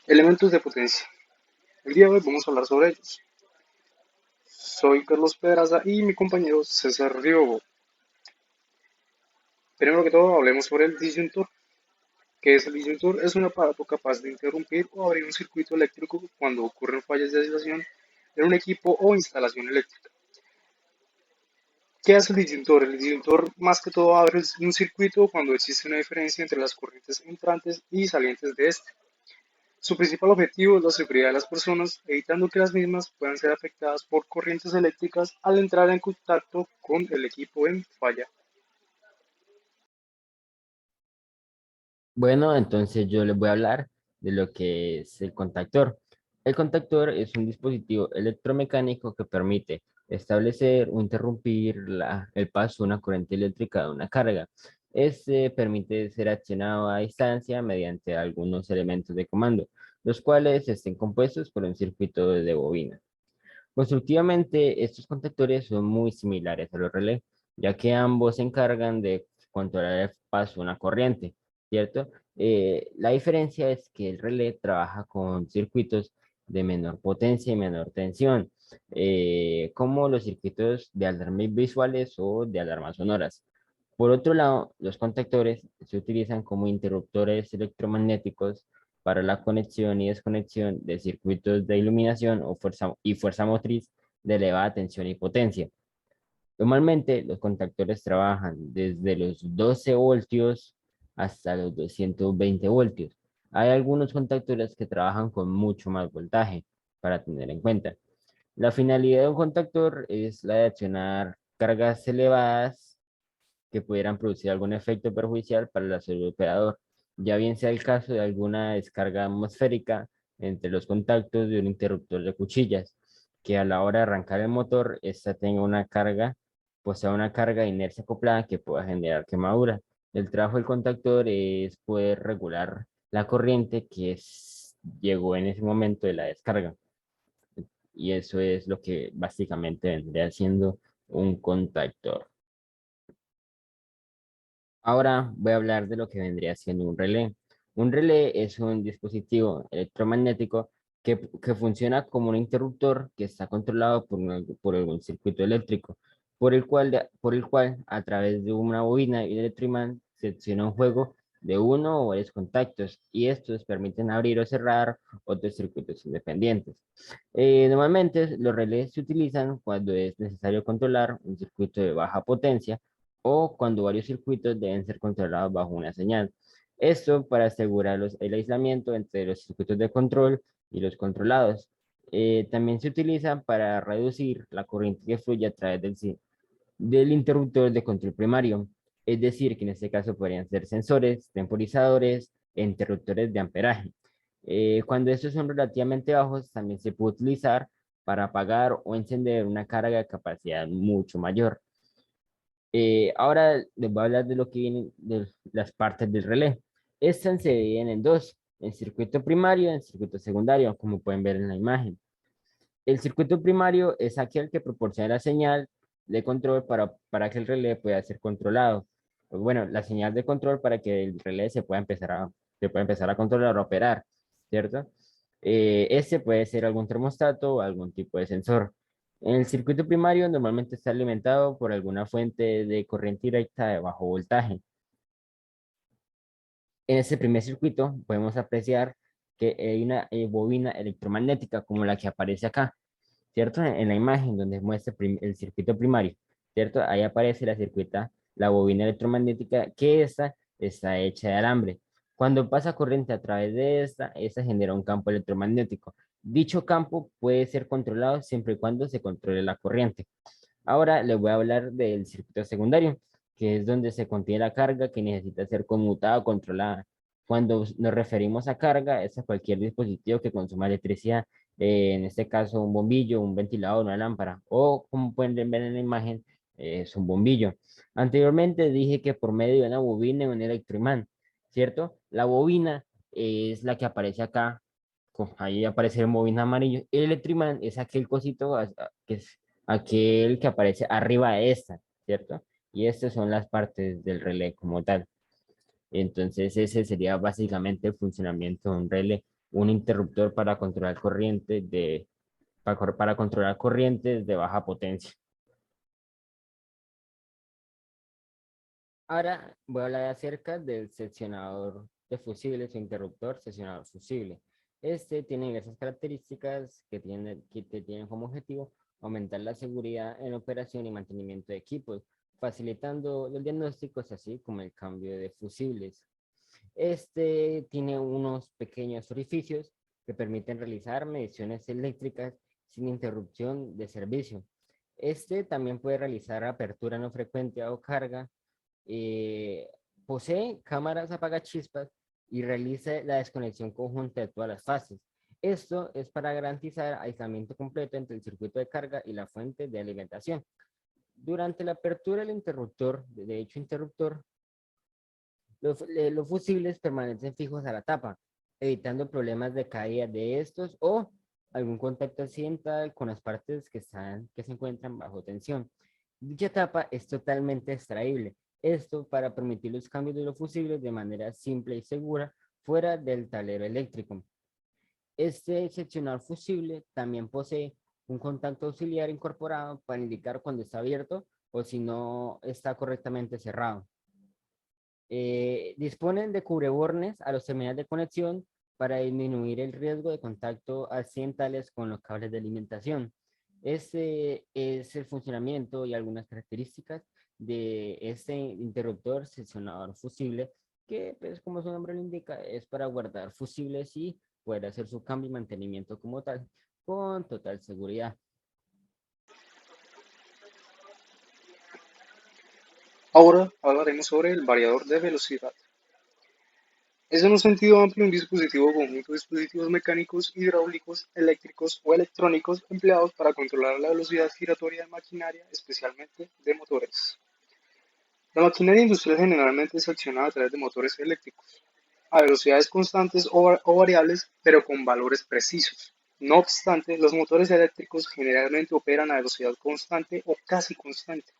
Elementos de potencia. El día de hoy vamos a hablar sobre ellos. Soy Carlos Pedraza y mi compañero César Riobo. Primero que todo, hablemos sobre el disyuntor. ¿Qué es el disyuntor? Es un aparato capaz de interrumpir o abrir un circuito eléctrico cuando ocurren fallas de aislación en un equipo o instalación eléctrica. ¿Qué hace el disyuntor? El disyuntor más que todo abre un circuito cuando existe una diferencia entre las corrientes entrantes y salientes de este. Su principal objetivo es la seguridad de las personas, evitando que las mismas puedan ser afectadas por corrientes eléctricas al entrar en contacto con el equipo en falla. Bueno, entonces yo les voy a hablar de lo que es el contactor. El contactor es un dispositivo electromecánico que permite establecer o interrumpir el paso de una corriente eléctrica de una carga. Este permite ser accionado a distancia mediante algunos elementos de comando, los cuales estén compuestos por un circuito de bobina. Constructivamente, estos contactores son muy similares a los relés, ya que ambos se encargan de controlar el paso de una corriente, ¿cierto? La diferencia es que el relé trabaja con circuitos de menor potencia y menor tensión, como los circuitos de alarmas visuales o de alarmas sonoras. Por otro lado, los contactores se utilizan como interruptores electromagnéticos para la conexión y desconexión de circuitos de iluminación o fuerza motriz de elevada tensión y potencia. Normalmente, los contactores trabajan desde los 12 voltios hasta los 220 voltios. Hay algunos contactores que trabajan con mucho más voltaje para tener en cuenta. La finalidad de un contactor es la de accionar cargas elevadas que pudieran producir algún efecto perjudicial para la salud del operador, ya bien sea el caso de alguna descarga atmosférica entre los contactos de un interruptor de cuchillas, que a la hora de arrancar el motor, esta tenga una carga, posea una carga de inercia acoplada que pueda generar quemadura. El trabajo del contactor es poder regular la corriente llegó en ese momento de la descarga. Y eso es lo que básicamente vendría siendo un contactor. Ahora voy a hablar de lo que vendría siendo un relé. Un relé es un dispositivo electromagnético que funciona como un interruptor que está controlado por algún circuito eléctrico, por el cual a través de una bobina y un electroimán se acciona un juego de uno o varios contactos y estos permiten abrir o cerrar otros circuitos independientes. Normalmente los relés se utilizan cuando es necesario controlar un circuito de baja potencia o cuando varios circuitos deben ser controlados bajo una señal. Esto para asegurar el aislamiento entre los circuitos de control y los controlados. También se utiliza para reducir la corriente que fluye a través del interruptor de control primario. Es decir, que en este caso podrían ser sensores, temporizadores e interruptores de amperaje. Cuando estos son relativamente bajos, también se puede utilizar para apagar o encender una carga de capacidad mucho mayor. Ahora les voy a hablar de lo que viene de las partes del relé. Estas se dividen en dos, el circuito primario y el circuito secundario, como pueden ver en la imagen. El circuito primario es aquel que proporciona la señal de control para que el relé pueda ser controlado. Pues bueno, la señal de control para que el relé se pueda empezar a controlar o operar, ¿cierto? Este puede ser algún termostato o algún tipo de sensor. El circuito primario normalmente está alimentado por alguna fuente de corriente directa de bajo voltaje. En ese primer circuito podemos apreciar que hay una bobina electromagnética como la que aparece acá, ¿cierto? En la imagen donde muestra el circuito primario, ¿cierto? Ahí aparece la bobina electromagnética, que esta está hecha de alambre. Cuando pasa corriente a través de esta genera un campo electromagnético. Dicho campo puede ser controlado siempre y cuando se controle la corriente. Ahora les voy a hablar del circuito secundario, que es donde se contiene la carga que necesita ser conmutada o controlada. Cuando nos referimos a carga, es a cualquier dispositivo que consuma electricidad, en este caso un bombillo, un ventilador, una lámpara, o como pueden ver en la imagen, es un bombillo. Anteriormente dije que por medio de una bobina y un electroimán, ¿cierto? La bobina es la que aparece acá, ahí aparece el bobina amarillo. El electroimán es aquel cosito que es aquel que aparece arriba de esta, ¿cierto? Y estas son las partes del relé como tal. Entonces ese sería básicamente el funcionamiento de un relé. un interruptor para controlar para controlar corrientes de baja potencia. Ahora voy a hablar acerca del seccionador de fusibles o interruptor seccionador fusible. Este tiene diversas características que tienen como objetivo aumentar la seguridad en operación y mantenimiento de equipos, facilitando los diagnósticos así como el cambio de fusibles. Este tiene unos pequeños orificios que permiten realizar mediciones eléctricas sin interrupción de servicio. Este también puede realizar apertura no frecuente o carga. eh, Posee cámaras apagachispas y realiza la desconexión conjunta de todas las fases. Esto es para garantizar aislamiento completo entre el circuito de carga y la fuente de alimentación. Durante la apertura del interruptor, de dicho interruptor, los fusibles permanecen fijos a la tapa, evitando problemas de caída de estos o algún contacto accidental con las partes que se encuentran bajo tensión. Dicha tapa es totalmente extraíble, esto para permitir los cambios de los fusibles de manera simple y segura fuera del tablero eléctrico. Este seccionador fusible también posee un contacto auxiliar incorporado para indicar cuando está abierto o si no está correctamente cerrado. Disponen de cubrebornes a los terminales de conexión para disminuir el riesgo de contacto accidentales con los cables de alimentación. Este es el funcionamiento y algunas características de este interruptor seccionador fusible que, pues, como su nombre lo indica, es para guardar fusibles y poder hacer su cambio y mantenimiento como tal con total seguridad. Ahora hablaremos sobre el variador de velocidad. Es en un sentido amplio un dispositivo o conjunto de dispositivos mecánicos, hidráulicos, eléctricos o electrónicos empleados para controlar la velocidad giratoria de maquinaria, especialmente de motores. La maquinaria industrial generalmente es accionada a través de motores eléctricos, a velocidades constantes o variables, pero con valores precisos. No obstante, los motores eléctricos generalmente operan a velocidad constante o casi constante,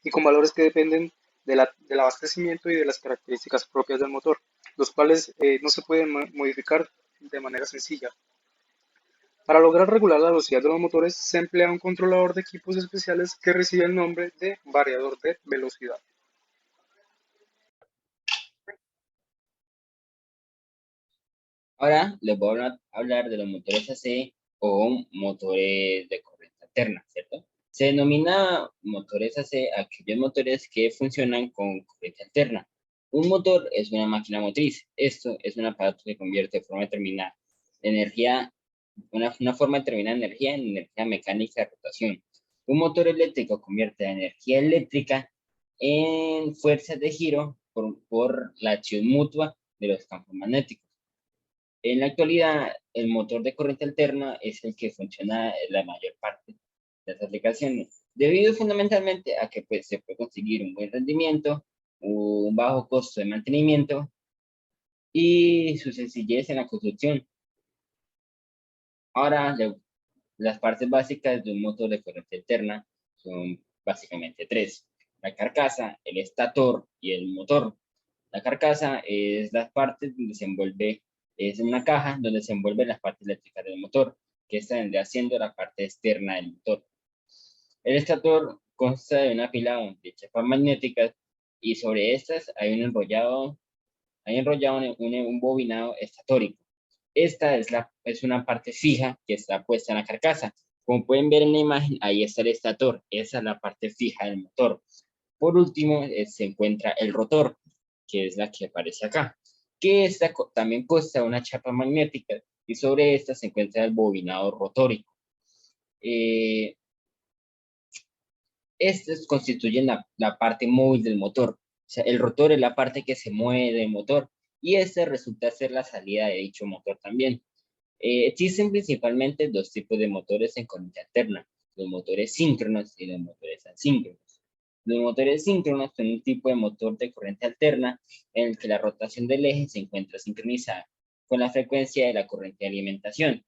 y con valores que dependen del abastecimiento y de las características propias del motor, los cuales no se pueden modificar de manera sencilla. Para lograr regular la velocidad de los motores se emplea un controlador de equipos especiales que recibe el nombre de variador de velocidad. Ahora les voy a hablar de los motores AC o motores de corriente alterna, ¿cierto? Se denomina motores AC a aquellos motores que funcionan con corriente alterna. Un motor es una máquina motriz. Esto es un aparato que convierte de forma determinada energía, una forma determinada de energía en energía mecánica de rotación. Un motor eléctrico convierte la energía eléctrica en fuerzas de giro por la acción mutua de los campos magnéticos. En la actualidad, el motor de corriente alterna es el que funciona en la mayor parte de las aplicaciones, debido fundamentalmente a que, pues, se puede conseguir un buen rendimiento, un bajo costo de mantenimiento y su sencillez en la construcción. Ahora, las partes básicas de un motor de corriente alterna son básicamente tres: la carcasa, el estator y el motor. La carcasa es la parte donde se envuelve, es una caja donde se envuelven las partes eléctricas del motor, que esta vendría siendo la parte externa del motor. El estator consta de una pila de chapas magnéticas y sobre estas hay enrollado un bobinado estatórico. Esta es una parte fija que está puesta en la carcasa. Como pueden ver en la imagen, ahí está el estator. Esa es la parte fija del motor. Por último, se encuentra el rotor, que es la que aparece acá, que esta también consta de una chapa magnética y sobre esta se encuentra el bobinado rotórico. Eh, Estos constituyen la parte móvil del motor. O sea, el rotor es la parte que se mueve del motor y este resulta ser la salida de dicho motor también. Existen principalmente dos tipos de motores en corriente alterna: los motores síncronos y los motores asíncronos. Los motores síncronos son un tipo de motor de corriente alterna en el que la rotación del eje se encuentra sincronizada con la frecuencia de la corriente de alimentación.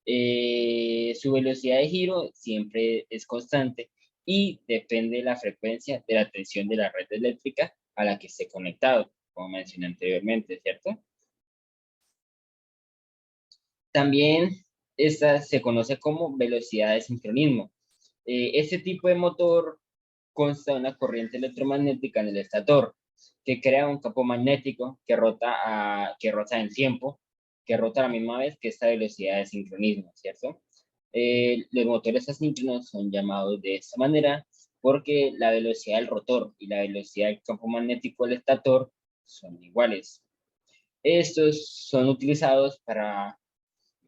Su velocidad de giro siempre es constante y depende de la frecuencia de la tensión de la red eléctrica a la que esté conectado, como mencioné anteriormente, ¿cierto? También esta se conoce como velocidad de sincronismo. Este tipo de motor consta de una corriente electromagnética en el estator que crea un campo magnético que rota en tiempo, que rota a la misma vez que esta velocidad de sincronismo, ¿cierto? Los motores asíncronos son llamados de esta manera porque la velocidad del rotor y la velocidad del campo magnético del estator son iguales. Estos son utilizados para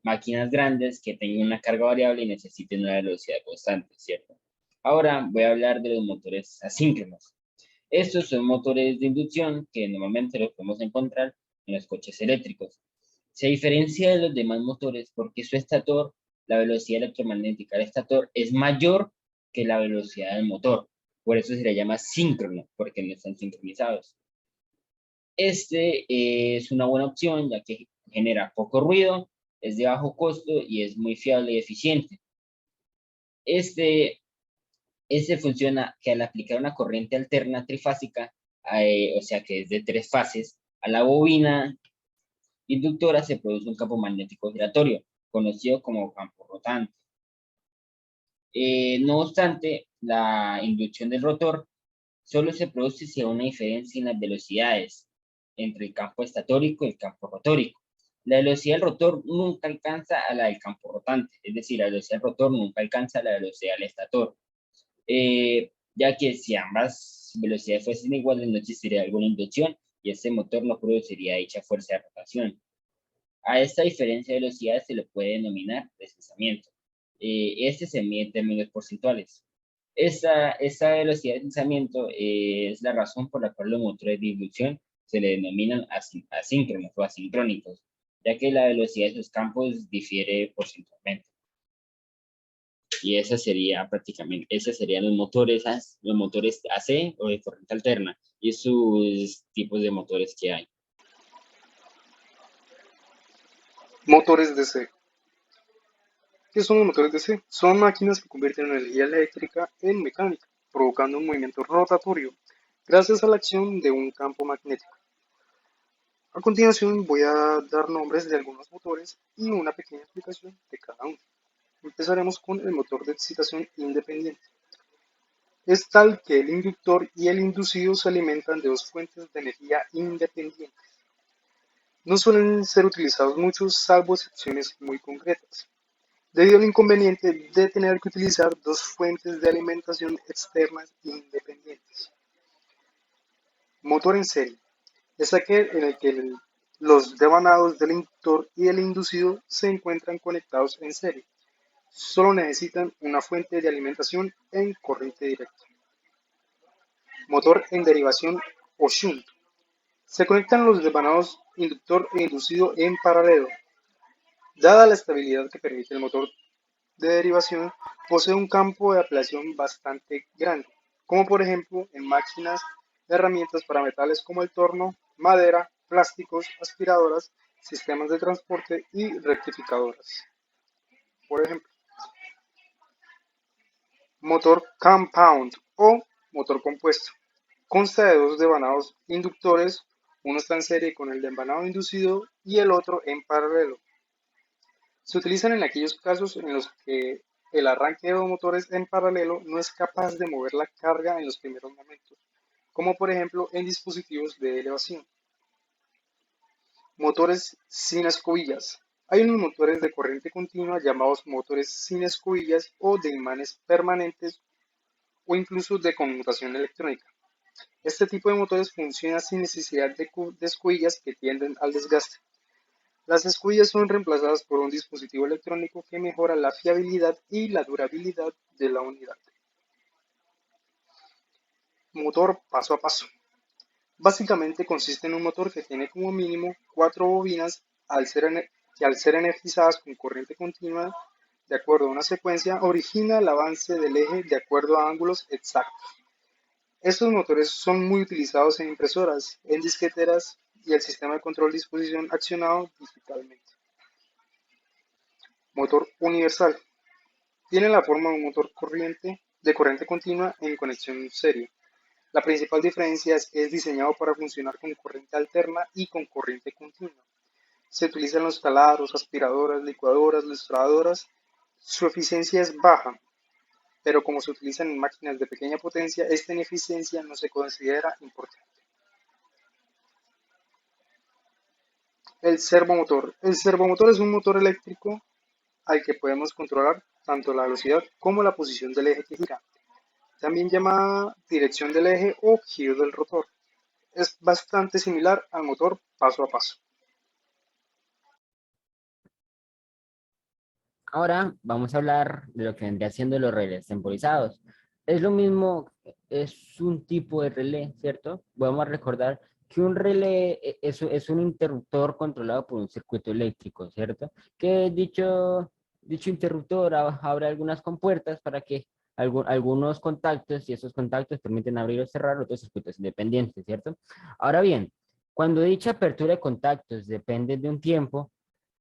máquinas grandes que tengan una carga variable y necesiten una velocidad constante, ¿cierto? Ahora voy a hablar de los motores asíncronos. Estos son motores de inducción que normalmente los podemos encontrar en los coches eléctricos. Se diferencia de los demás motores porque su estator, la velocidad electromagnética del estator, es mayor que la velocidad del motor. Por eso se le llama síncrono, porque no están sincronizados. Este es una buena opción ya que genera poco ruido, es de bajo costo y es muy fiable y eficiente. Este, este funciona que al aplicar una corriente alterna trifásica, o sea que es de 3 fases, a la bobina inductora se produce un campo magnético giratorio, conocido como campo rotante. No obstante, la inducción del rotor solo se produce si hay una diferencia en las velocidades entre el campo estatórico y el campo rotórico. La velocidad del rotor nunca alcanza a la del campo rotante, es decir, la velocidad del rotor nunca alcanza a la velocidad del estator, ya que si ambas velocidades fuesen iguales no existiría alguna inducción y este motor no produciría dicha fuerza de rotación. A esta diferencia de velocidades se le puede denominar deslizamiento. Este se mide en términos porcentuales. Esta velocidad de deslizamiento es la razón por la cual los motores de inducción se le denominan asíncronos o asincrónicos, ya que la velocidad de sus campos difiere porcentualmente. Y esa sería prácticamente, esos serían los motores AC o de corriente alterna y sus tipos de motores que hay. Motores DC. ¿Qué son los motores DC? Son máquinas que convierten energía eléctrica en mecánica, provocando un movimiento rotatorio gracias a la acción de un campo magnético. A continuación voy a dar nombres de algunos motores y una pequeña explicación de cada uno. Empezaremos con el motor de excitación independiente. Es tal que el inductor y el inducido se alimentan de dos fuentes de energía independientes. No suelen ser utilizados muchos salvo excepciones muy concretas, debido al inconveniente de tener que utilizar dos fuentes de alimentación externas independientes. Motor en serie es aquel en el que los devanados del inductor y el inducido se encuentran conectados en serie. Solo necesitan una fuente de alimentación en corriente directa. Motor en derivación o shunt. Se conectan los devanados inductor e inducido en paralelo. Dada la estabilidad que permite el motor de derivación, posee un campo de aplicación bastante grande, como por ejemplo en máquinas de herramientas para metales como el torno, madera, plásticos, aspiradoras, sistemas de transporte y rectificadoras. Por ejemplo, motor compound o motor compuesto. Consta de dos devanados inductores, uno está en serie con el devanado inducido y el otro en paralelo. Se utilizan en aquellos casos en los que el arranque de dos motores en paralelo no es capaz de mover la carga en los primeros momentos, como por ejemplo en dispositivos de elevación. Motores sin escobillas. Hay unos motores de corriente continua llamados motores sin escobillas o de imanes permanentes o incluso de conmutación electrónica. Este tipo de motores funciona sin necesidad de escobillas que tienden al desgaste. Las escobillas son reemplazadas por un dispositivo electrónico que mejora la fiabilidad y la durabilidad de la unidad. Motor paso a paso. Básicamente consiste en un motor que tiene como mínimo 4 bobinas que al ser energizadas con corriente continua de acuerdo a una secuencia origina el avance del eje de acuerdo a ángulos exactos. Estos motores son muy utilizados en impresoras, en disqueteras y el sistema de control de disposición accionado digitalmente. Motor universal. Tiene la forma de un motor de corriente continua en conexión serie. La principal diferencia es que es diseñado para funcionar con corriente alterna y con corriente continua. Se utilizan los taladros, aspiradoras, licuadoras, lustradoras. Su eficiencia es baja, pero como se utilizan en máquinas de pequeña potencia, esta ineficiencia no se considera importante. El servomotor. El servomotor es un motor eléctrico al que podemos controlar tanto la velocidad como la posición del eje que gira, también llamada dirección del eje o giro del rotor. Es bastante similar al motor paso a paso. Ahora vamos a hablar de lo que vendría siendo los relés temporizados. Es lo mismo, es un tipo de relé, ¿cierto? Vamos a recordar que un relé es un interruptor controlado por un circuito eléctrico, ¿cierto? Que dicho interruptor abre algunas compuertas para que algunos contactos, y esos contactos permiten abrir o cerrar otros circuitos independientes, ¿cierto? Ahora bien, cuando dicha apertura de contactos depende de un tiempo,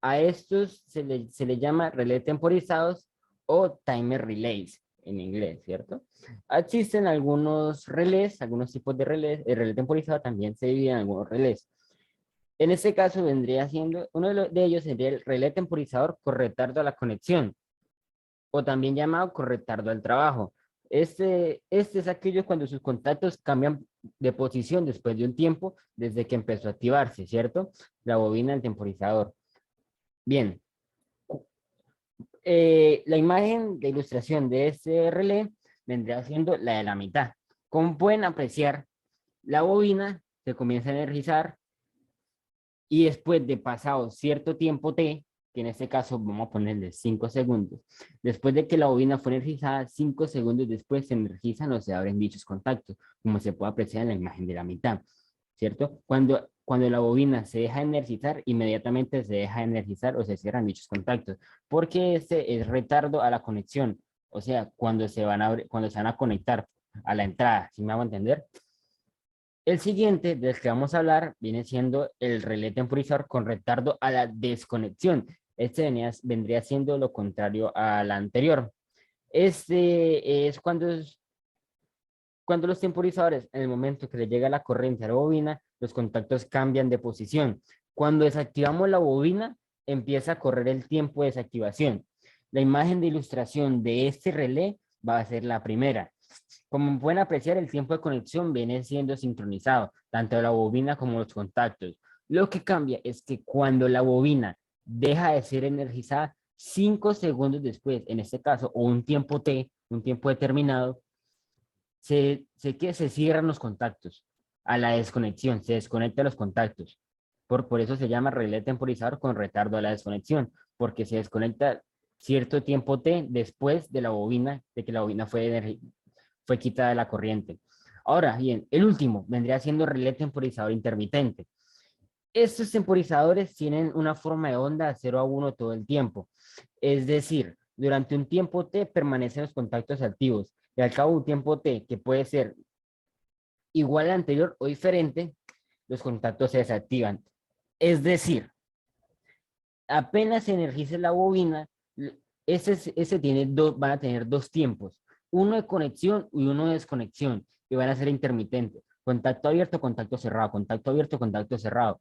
a estos se le llama relé temporizados o timer relays en inglés, ¿cierto? Existen algunos relés, algunos tipos de relés. El relé temporizado también se divide en algunos relés. En este caso vendría siendo, uno de ellos sería el relé temporizador con retardo a la conexión, o también llamado con retardo al trabajo. Este es aquello cuando sus contactos cambian de posición después de un tiempo desde que empezó a activarse, ¿cierto? La bobina del temporizador. Bien, la imagen de ilustración de este relé vendría siendo la de la mitad. Como pueden apreciar, la bobina se comienza a energizar y después de pasado cierto tiempo T, que en este caso vamos a ponerle 5 segundos, después de que la bobina fue energizada, 5 segundos después se energizan o se abren dichos contactos, como se puede apreciar en la imagen de la mitad, ¿cierto? Cuando la bobina se deja energizar, inmediatamente se deja energizar o se cierran dichos contactos, porque este es retardo a la conexión, o sea, cuando se van a conectar a la entrada, ¿sí me hago entender? El siguiente del que vamos a hablar viene siendo el relé temporizador con retardo a la desconexión. Vendría siendo lo contrario al anterior. Este es cuando los temporizadores, en el momento que le llega la corriente a la bobina, los contactos cambian de posición. Cuando desactivamos la bobina, empieza a correr el tiempo de desactivación. La imagen de ilustración de este relé va a ser la primera. Como pueden apreciar, el tiempo de conexión viene siendo sincronizado, tanto la bobina como los contactos. Lo que cambia es que cuando la bobina deja de ser energizada, 5 segundos después, en este caso, o un tiempo T, un tiempo determinado, se cierran los contactos a la desconexión, se desconectan los contactos. Por eso se llama relé temporizador con retardo a la desconexión, porque se desconecta cierto tiempo T después de que la bobina fue quitada de la corriente. Ahora bien, el último vendría siendo relé temporizador intermitente. Estos temporizadores tienen una forma de onda de 0 a 1 todo el tiempo. Es decir, durante un tiempo T permanecen los contactos activos y al cabo de un tiempo T, que puede ser igual al anterior o diferente, los contactos se desactivan. Es decir, apenas se energice la bobina, van a tener dos tiempos, uno de conexión y uno de desconexión, y van a ser intermitentes. Contacto abierto, contacto cerrado, contacto abierto, contacto cerrado.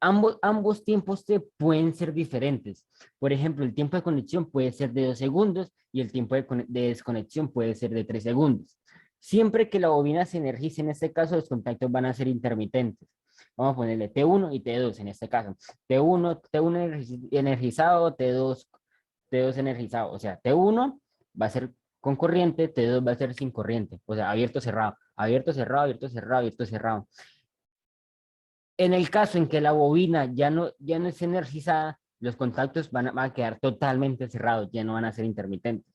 Ambos tiempos pueden ser diferentes. Por ejemplo, el tiempo de conexión puede ser de 2 segundos y el tiempo de desconexión puede ser de 3 segundos. Siempre que la bobina se energice, en este caso, los contactos van a ser intermitentes. Vamos a ponerle T1 y T2 en este caso. T1 energizado, T2 energizado. O sea, T1 va a ser con corriente, T2 va a ser sin corriente. O sea, abierto, cerrado, abierto, cerrado, abierto, cerrado, abierto, cerrado. En el caso en que la bobina ya no es energizada, los contactos van a quedar totalmente cerrados, ya no van a ser intermitentes.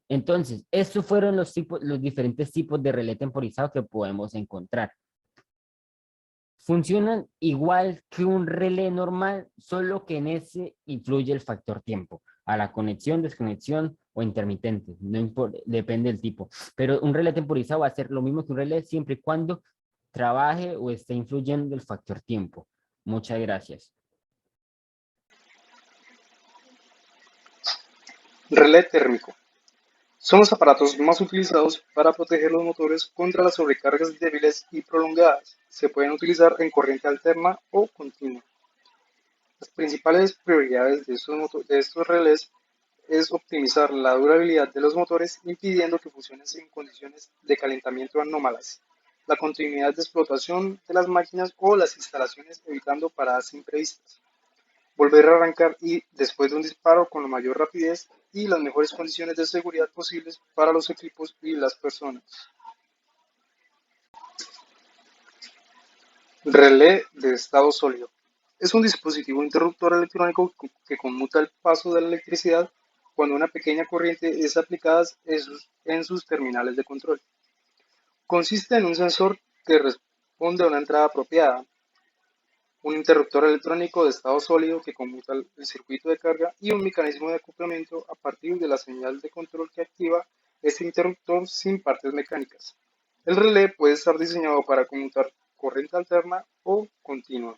Entonces, estos fueron los diferentes tipos de relé temporizado que podemos encontrar. Funcionan igual que un relé normal, solo que en ese influye el factor tiempo, a la conexión, desconexión o intermitente, no depende del tipo. Pero un relé temporizado va a ser lo mismo que un relé siempre y cuando trabaje o esté influyendo el factor tiempo. Muchas gracias. Relé térmico. Son los aparatos más utilizados para proteger los motores contra las sobrecargas débiles y prolongadas. Se pueden utilizar en corriente alterna o continua. Las principales prioridades de estos relés es optimizar la durabilidad de los motores, impidiendo que funcionen en condiciones de calentamiento anómalas, la continuidad de explotación de las máquinas o las instalaciones, evitando paradas imprevistas, volver a arrancar y después de un disparo con la mayor rapidez y las mejores condiciones de seguridad posibles para los equipos y las personas. Relé de estado sólido. Es un dispositivo interruptor electrónico que conmuta el paso de la electricidad cuando una pequeña corriente es aplicada en sus terminales de control. Consiste en un sensor que responde a una entrada apropiada, un interruptor electrónico de estado sólido que conmuta el circuito de carga y un mecanismo de acoplamiento a partir de la señal de control que activa este interruptor sin partes mecánicas. El relé puede estar diseñado para conmutar corriente alterna o continua.